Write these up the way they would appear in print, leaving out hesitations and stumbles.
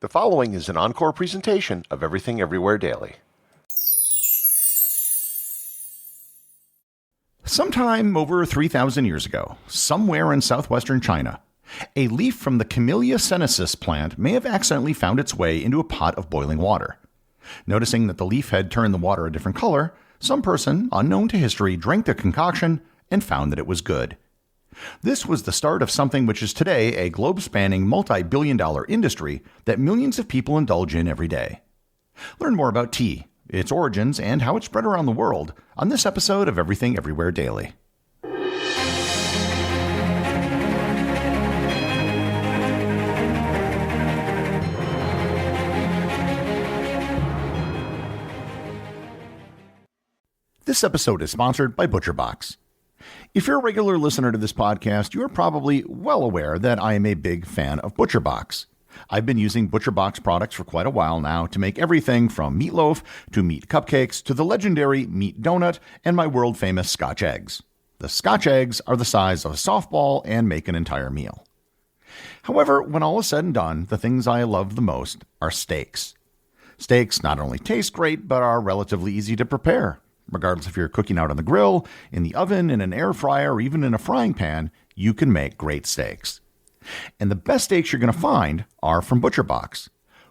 The following is an encore presentation of Everything Everywhere Daily. Sometime over 3,000 years ago, somewhere in southwestern China, a leaf from the Camellia sinensis plant may have accidentally found its way into a pot of boiling water. Noticing that the leaf had turned the water a different color, some person, unknown to history, drank the concoction and found that it was good. This was the start of something which is today a globe-spanning multi-billion-dollar industry that millions of people indulge in every day. Learn more about tea, its origins, and how it spread around the world on this episode of Everything Everywhere Daily. This episode is sponsored by ButcherBox. If you're a regular listener to this podcast, you are probably well aware that I am a big fan of ButcherBox. I've been using ButcherBox products for quite a while now to make everything from meatloaf to meat cupcakes to the legendary meat donut and my world-famous Scotch eggs. The Scotch eggs are the size of a softball and make an entire meal. However, when all is said and done, the things I love the most are steaks. Steaks not only taste great, but are relatively easy to prepare. Regardless if you're cooking out on the grill, in the oven, in an air fryer, or even in a frying pan, you can make great steaks. And the best steaks you're going to find are from ButcherBox.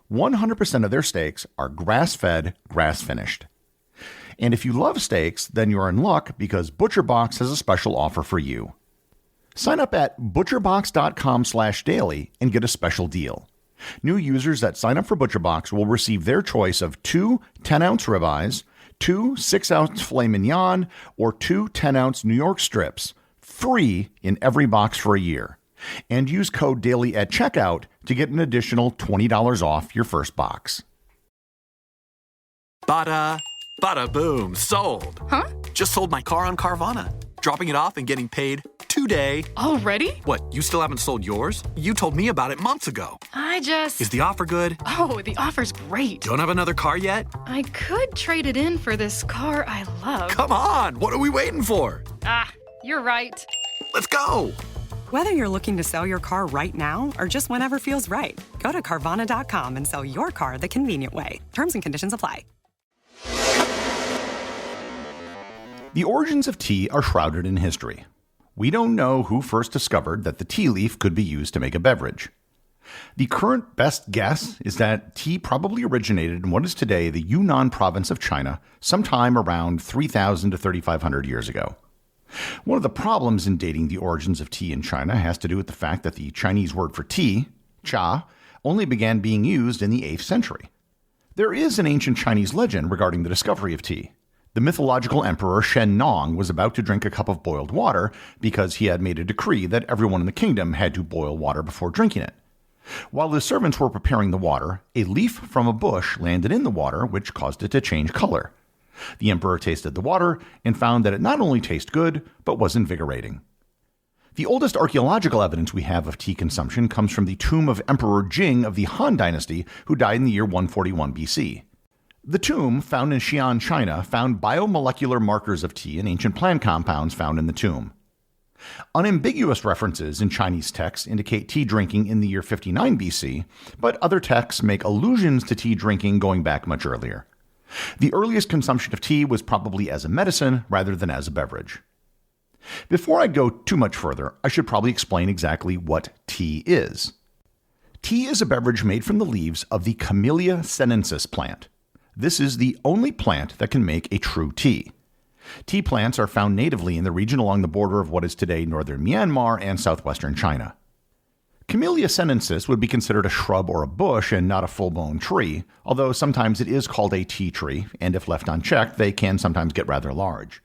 100% of their steaks are grass-fed, grass-finished. And if you love steaks, then you're in luck because ButcherBox has a special offer for you. Sign up at butcherbox.com/daily and get a special deal. New users that sign up for ButcherBox will receive their choice of 2 10-ounce ribeyes, 2 6-ounce filet mignon, or 2 10-ounce New York strips, free in every box for a year. And use code DAILY at checkout to get an additional $20 off your first box. Bada, bada boom, sold. Huh? Just sold my car on Carvana. Dropping it off and getting paid today. Already? What, you still haven't sold yours? You told me about it months ago. Is the offer good? Oh, the offer's great. Don't have another car yet? I could trade it in for this car I love. Come on, what are we waiting for? You're right. Let's go. Whether you're looking to sell your car right now or just whenever feels right, go to Carvana.com and sell your car the convenient way. Terms and conditions apply. The origins of tea are shrouded in history. We don't know who first discovered that the tea leaf could be used to make a beverage. The current best guess is that tea probably originated in what is today the Yunnan province of China sometime around 3,000 to 3,500 years ago. One of the problems in dating the origins of tea in China has to do with the fact that the Chinese word for tea, cha, only began being used in the 8th century. There is an ancient Chinese legend regarding the discovery of tea. The mythological emperor Shen Nong was about to drink a cup of boiled water because he had made a decree that everyone in the kingdom had to boil water before drinking it. While the servants were preparing the water, a leaf from a bush landed in the water, which caused it to change color. The emperor tasted the water and found that it not only tasted good, but was invigorating. The oldest archaeological evidence we have of tea consumption comes from the tomb of Emperor Jing of the Han Dynasty, who died in the year 141 BC. The tomb, found in Xi'an, China, found biomolecular markers of tea and ancient plant compounds found in the tomb. Unambiguous references in Chinese texts indicate tea drinking in the year 59 BC, but other texts make allusions to tea drinking going back much earlier. The earliest consumption of tea was probably as a medicine rather than as a beverage. Before I go too much further, I should probably explain exactly what tea is. Tea is a beverage made from the leaves of the Camellia sinensis plant. This is the only plant that can make a true tea. Tea plants are found natively in the region along the border of what is today northern Myanmar and southwestern China. Camellia sinensis would be considered a shrub or a bush and not a full-blown tree, although sometimes it is called a tea tree, and if left unchecked, they can sometimes get rather large.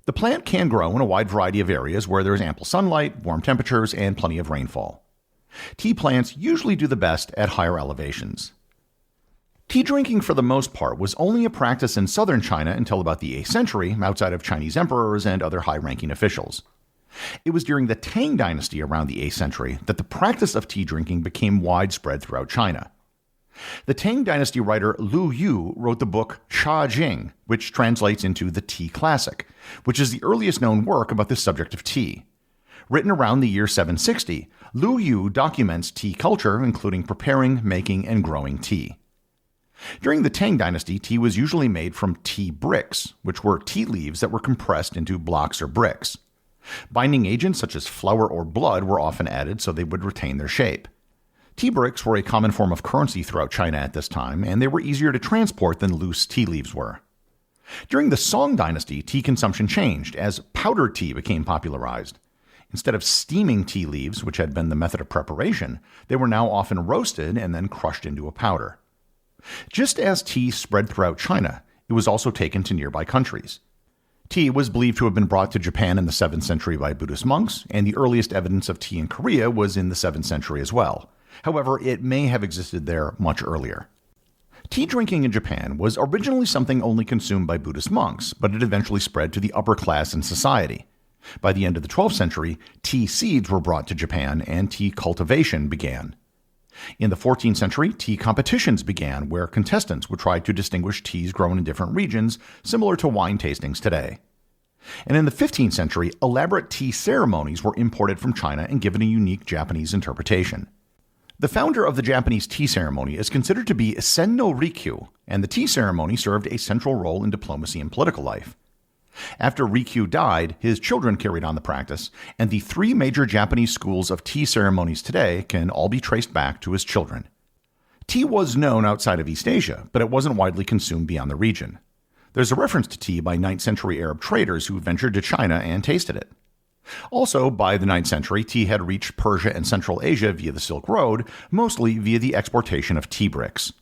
The plant can grow in a wide variety of areas where there is ample sunlight, warm temperatures, and plenty of rainfall. Tea plants usually do the best at higher elevations. Tea drinking, for the most part, was only a practice in southern China until about the 8th century, outside of Chinese emperors and other high-ranking officials. It was during the Tang Dynasty around the 8th century that the practice of tea drinking became widespread throughout China. The Tang Dynasty writer Lu Yu wrote the book Cha Jing, which translates into the Tea Classic, which is the earliest known work about the subject of tea. Written around the year 760, Lu Yu documents tea culture, including preparing, making, and growing tea. During the Tang Dynasty, tea was usually made from tea bricks, which were tea leaves that were compressed into blocks or bricks. Binding agents such as flour or blood were often added so they would retain their shape. Tea bricks were a common form of currency throughout China at this time, and they were easier to transport than loose tea leaves were. During the Song Dynasty, tea consumption changed as powdered tea became popularized. Instead of steaming tea leaves, which had been the method of preparation, they were now often roasted and then crushed into a powder. Just as tea spread throughout China, it was also taken to nearby countries. Tea was believed to have been brought to Japan in the 7th century by Buddhist monks, and the earliest evidence of tea in Korea was in the 7th century as well. However, it may have existed there much earlier. Tea drinking in Japan was originally something only consumed by Buddhist monks, but it eventually spread to the upper class in society. By the end of the 12th century, tea seeds were brought to Japan and tea cultivation began. In the 14th century, tea competitions began, where contestants would try to distinguish teas grown in different regions, similar to wine tastings today. And in the 15th century, elaborate tea ceremonies were imported from China and given a unique Japanese interpretation. The founder of the Japanese tea ceremony is considered to be Sen no Rikyu, and the tea ceremony served a central role in diplomacy and political life. After Rikyu died, his children carried on the practice, and the 3 major Japanese schools of tea ceremonies today can all be traced back to his children. Tea was known outside of East Asia, but it wasn't widely consumed beyond the region. There's a reference to tea by 9th century Arab traders who ventured to China and tasted it. Also, by the 9th century, tea had reached Persia and Central Asia via the Silk Road, mostly via the exportation of tea bricks.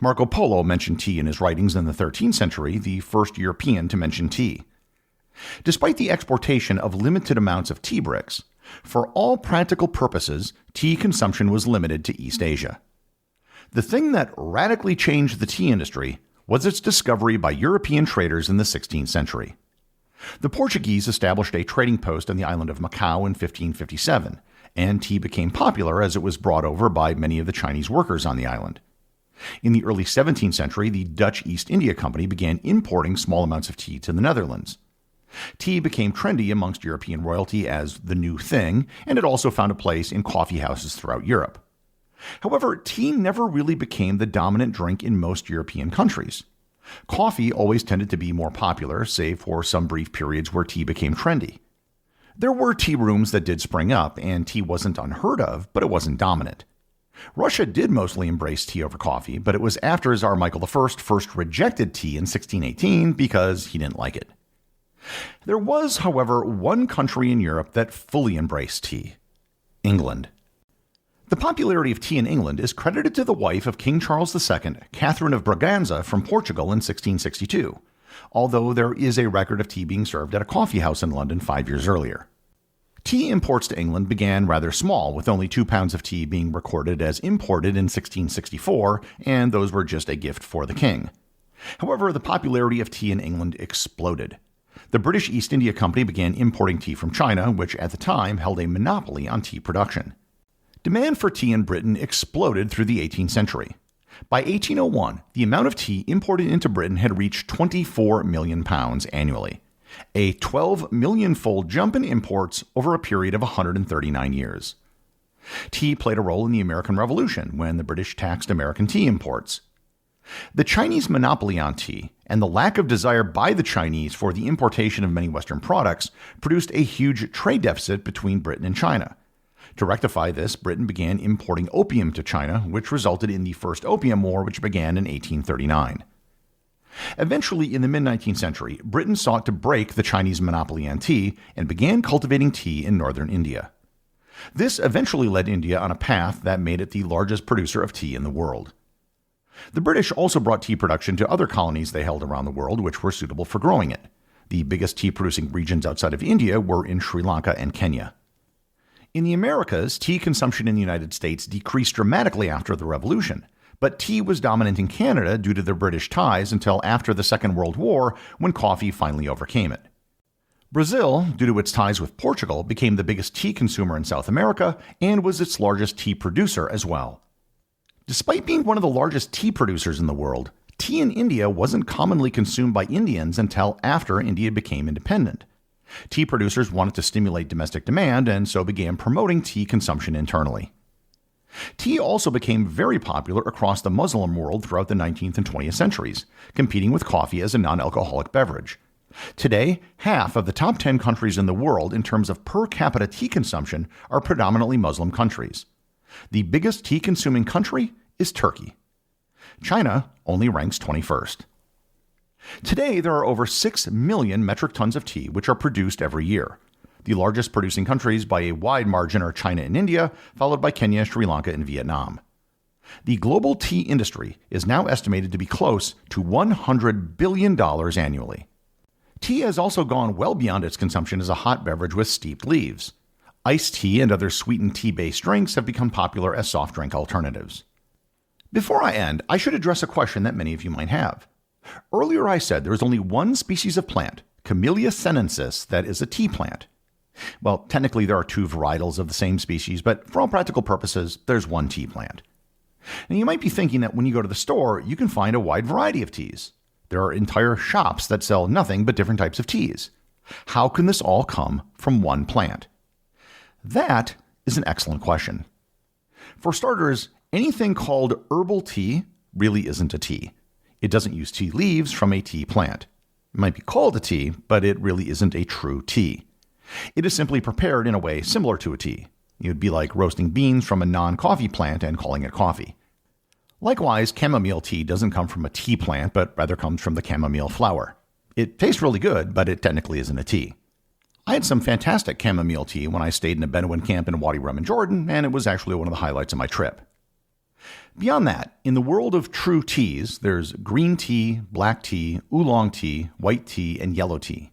Marco Polo mentioned tea in his writings in the 13th century, the first European to mention tea. Despite the exportation of limited amounts of tea bricks, for all practical purposes, tea consumption was limited to East Asia. The thing that radically changed the tea industry was its discovery by European traders in the 16th century. The Portuguese established a trading post on the island of Macau in 1557, and tea became popular as it was brought over by many of the Chinese workers on the island. In the early 17th century, the Dutch East India Company began importing small amounts of tea to the Netherlands. Tea became trendy amongst European royalty as the new thing, and it also found a place in coffee houses throughout Europe. However, tea never really became the dominant drink in most European countries. Coffee always tended to be more popular, save for some brief periods where tea became trendy. There were tea rooms that did spring up, and tea wasn't unheard of, but it wasn't dominant. Russia did mostly embrace tea over coffee, but it was after Tsar Michael I first rejected tea in 1618 because he didn't like it. There was, however, one country in Europe that fully embraced tea: England. The popularity of tea in England is credited to the wife of King Charles II, Catherine of Braganza, from Portugal in 1662, although there is a record of tea being served at a coffee house in London 5 years earlier. Tea imports to England began rather small, with only 2 pounds of tea being recorded as imported in 1664, and those were just a gift for the king. However, the popularity of tea in England exploded. The British East India Company began importing tea from China, which at the time held a monopoly on tea production. Demand for tea in Britain exploded through the 18th century. By 1801, the amount of tea imported into Britain had reached 24 million pounds annually, a 12 million-fold jump in imports over a period of 139 years. Tea played a role in the American Revolution when the British taxed American tea imports. The Chinese monopoly on tea and the lack of desire by the Chinese for the importation of many Western products produced a huge trade deficit between Britain and China. To rectify this, Britain began importing opium to China, which resulted in the First Opium War, which began in 1839. Eventually, in the mid-19th century, Britain sought to break the Chinese monopoly on tea and began cultivating tea in northern India. This eventually led India on a path that made it the largest producer of tea in the world. The British also brought tea production to other colonies they held around the world which were suitable for growing it. The biggest tea-producing regions outside of India were in Sri Lanka and Kenya. In the Americas, tea consumption in the United States decreased dramatically after the Revolution, but tea was dominant in Canada due to the British ties until after the Second World War, when coffee finally overcame it. Brazil, due to its ties with Portugal, became the biggest tea consumer in South America and was its largest tea producer as well. Despite being one of the largest tea producers in the world, tea in India wasn't commonly consumed by Indians until after India became independent. Tea producers wanted to stimulate domestic demand and so began promoting tea consumption internally. Tea also became very popular across the Muslim world throughout the 19th and 20th centuries, competing with coffee as a non-alcoholic beverage. Today, half of the top 10 countries in the world in terms of per capita tea consumption are predominantly Muslim countries. The biggest tea-consuming country is Turkey. China only ranks 21st. Today, there are over 6 million metric tons of tea which are produced every year. The largest producing countries by a wide margin are China and India, followed by Kenya, Sri Lanka, and Vietnam. The global tea industry is now estimated to be close to $100 billion annually. Tea has also gone well beyond its consumption as a hot beverage with steeped leaves. Iced tea and other sweetened tea-based drinks have become popular as soft drink alternatives. Before I end, I should address a question that many of you might have. Earlier I said there is only one species of plant, Camellia sinensis, that is a tea plant. Well, technically there are 2 varietals of the same species, but for all practical purposes, there's one tea plant. And you might be thinking that when you go to the store, you can find a wide variety of teas. There are entire shops that sell nothing but different types of teas. How can this all come from one plant? That is an excellent question. For starters, anything called herbal tea really isn't a tea. It doesn't use tea leaves from a tea plant. It might be called a tea, but it really isn't a true tea. It is simply prepared in a way similar to a tea. It would be like roasting beans from a non-coffee plant and calling it coffee. Likewise, chamomile tea doesn't come from a tea plant, but rather comes from the chamomile flower. It tastes really good, but it technically isn't a tea. I had some fantastic chamomile tea when I stayed in a Bedouin camp in Wadi Rum in Jordan, and it was actually one of the highlights of my trip. Beyond that, in the world of true teas, there's green tea, black tea, oolong tea, white tea, and yellow tea.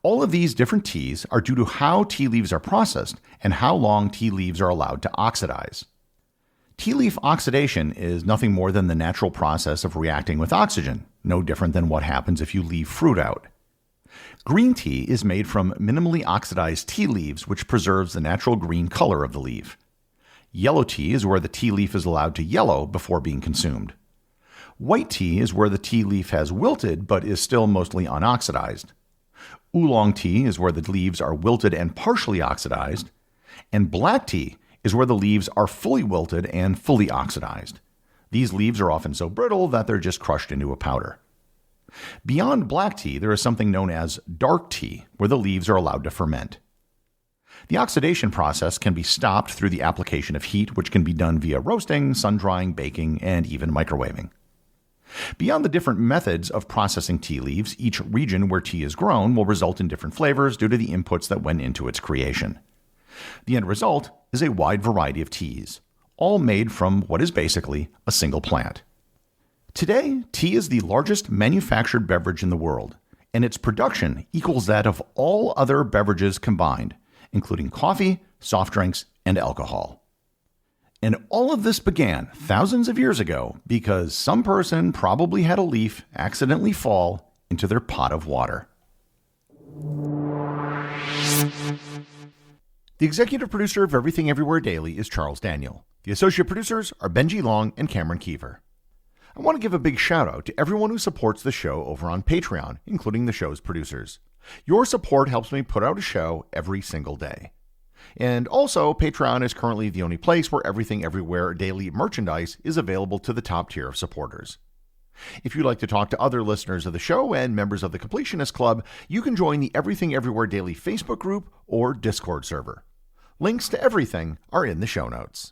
All of these different teas are due to how tea leaves are processed and how long tea leaves are allowed to oxidize. Tea leaf oxidation is nothing more than the natural process of reacting with oxygen, no different than what happens if you leave fruit out. Green tea is made from minimally oxidized tea leaves, which preserves the natural green color of the leaf. Yellow tea is where the tea leaf is allowed to yellow before being consumed. White tea is where the tea leaf has wilted but is still mostly unoxidized. Oolong tea is where the leaves are wilted and partially oxidized. And black tea is where the leaves are fully wilted and fully oxidized. These leaves are often so brittle that they're just crushed into a powder. Beyond black tea, there is something known as dark tea, where the leaves are allowed to ferment. The oxidation process can be stopped through the application of heat, which can be done via roasting, sun-drying, baking, and even microwaving. Beyond the different methods of processing tea leaves, each region where tea is grown will result in different flavors due to the inputs that went into its creation. The end result is a wide variety of teas, all made from what is basically a single plant. Today, tea is the largest manufactured beverage in the world, and its production equals that of all other beverages combined, including coffee, soft drinks, and alcohol. And all of this began thousands of years ago because some person probably had a leaf accidentally fall into their pot of water. The executive producer of Everything Everywhere Daily is Charles Daniel. The associate producers are Benji Long and Cameron Kieffer. I want to give a big shout out to everyone who supports the show over on Patreon, including the show's producers. Your support helps me put out a show every single day. And also, Patreon is currently the only place where Everything Everywhere Daily merchandise is available to the top tier of supporters. If you'd like to talk to other listeners of the show and members of the Completionist Club, you can join the Everything Everywhere Daily Facebook group or Discord server. Links to everything are in the show notes.